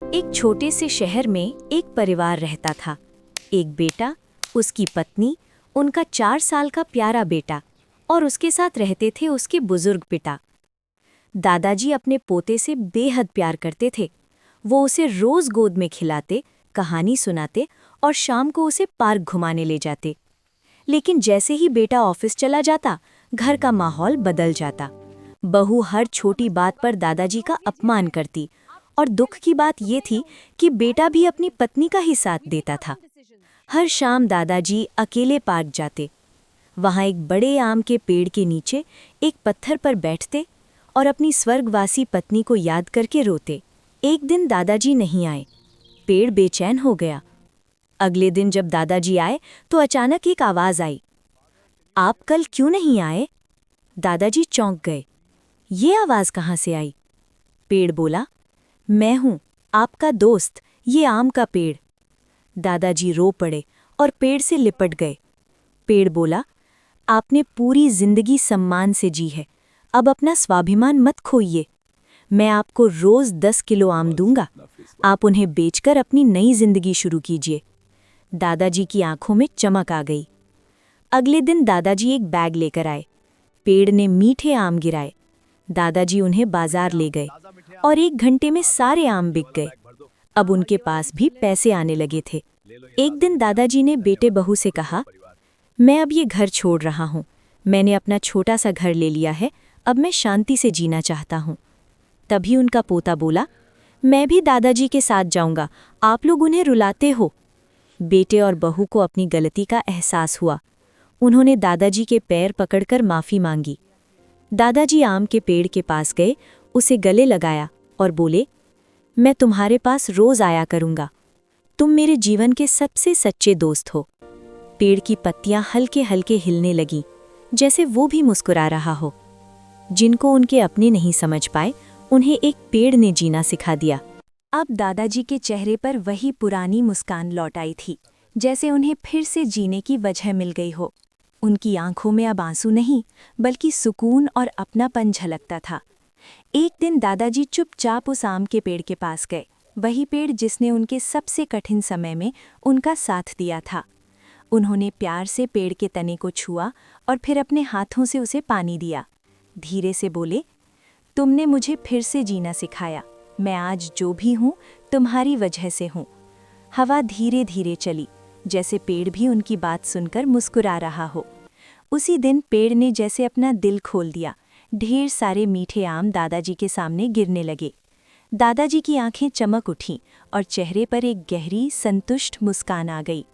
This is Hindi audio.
एक छोटे से शहर में एक परिवार रहता था। एक बेटा, उसकी पत्नी, उनका 4 साल का प्यारा बेटा और उसके साथ रहते थे उसके बुजुर्ग पिता। दादाजी अपने पोते से बेहद प्यार करते थे। वो उसे रोज गोद में खिलाते, कहानी सुनाते और शाम को उसे पार्क घुमाने ले जाते। लेकिन जैसे ही बेटा ऑफिस चला जाता, घर का माहौल बदल जाता। बहू हर छोटी बात पर दादाजी का अपमान करती और दुख की बात ये थी कि बेटा भी अपनी पत्नी का ही साथ देता था। हर शाम दादाजी अकेले पार्क जाते। वहाँ एक बड़े आम के पेड़ के नीचे एक पत्थर पर बैठते और अपनी स्वर्गवासी पत्नी को याद करके रोते। एक दिन दादाजी नहीं आए। पेड़ बेचैन हो गया। अगले दिन जब दादाजी आए तो अचानक एक आवाज़ आई, आप कल क्यों नहीं आए? दादाजी चौंक गए। ये आवाज़ कहाँ से आई? पेड़ बोला, मैं हूँ, आपका दोस्त, ये आम का पेड़। दादाजी रो पड़े और पेड़ से लिपट गए। पेड़ बोला, आपने पूरी जिंदगी सम्मान से जी है, अब अपना स्वाभिमान मत खोइए। मैं आपको रोज 10 किलो आम दूंगा, आप उन्हें बेचकर अपनी नई जिंदगी शुरू कीजिए। दादाजी की आंखों में चमक आ गई। अगले दिन दादाजी एक बैग लेकर आए। पेड़ ने मीठे आम गिराए। दादाजी उन्हें बाजार ले गए और 1 घंटे में सारे आम बिक गए। अब उनके पास भी पैसे आने लगे थे। एक दिन दादाजी ने बेटे बहू से कहा, मैं अब ये घर छोड़ रहा हूँ। मैंने अपना छोटा सा घर ले लिया है, अब मैं शांति से जीना चाहता हूँ। तभी उनका पोता बोला, मैं भी दादाजी के साथ जाऊंगा, आप लोग उन्हें रुलाते हो। बेटे और बहू को अपनी गलती का एहसास हुआ। उन्होंने दादाजी के पैर पकड़कर माफ़ी मांगी। दादाजी आम के पेड़ के पास गए, उसे गले लगाया और बोले, मैं तुम्हारे पास रोज आया करूंगा। तुम मेरे जीवन के सबसे सच्चे दोस्त हो। पेड़ की पत्तियां हल्के हल्के हिलने लगीं, जैसे वो भी मुस्कुरा रहा हो। जिनको उनके अपने नहीं समझ पाए, उन्हें एक पेड़ ने जीना सिखा दिया। अब दादाजी के चेहरे पर वही पुरानी मुस्कान लौट आई थी, जैसे उन्हें फिर से जीने की वजह मिल गई हो। उनकी आंखों में अब आंसू नहीं, बल्कि सुकून और अपनापन झलकता था। एक दिन दादाजी चुपचाप उस आम के पेड़ के पास गए, वही पेड़ जिसने उनके सबसे कठिन समय में उनका साथ दिया था। उन्होंने प्यार से पेड़ के तने को छुआ और फिर अपने हाथों से उसे पानी दिया। धीरे से बोले, तुमने मुझे फिर से जीना सिखाया। मैं आज जो भी हूँ, तुम्हारी वजह से हूँ। हवा धीरे धीरे चली, जैसे पेड़ भी उनकी बात सुनकर मुस्कुरा रहा हो। उसी दिन पेड़ ने जैसे अपना दिल खोल दिया। ढेर सारे मीठे आम दादाजी के सामने गिरने लगे। दादाजी की आंखें चमक उठीं और चेहरे पर एक गहरी, संतुष्ट मुस्कान आ गई।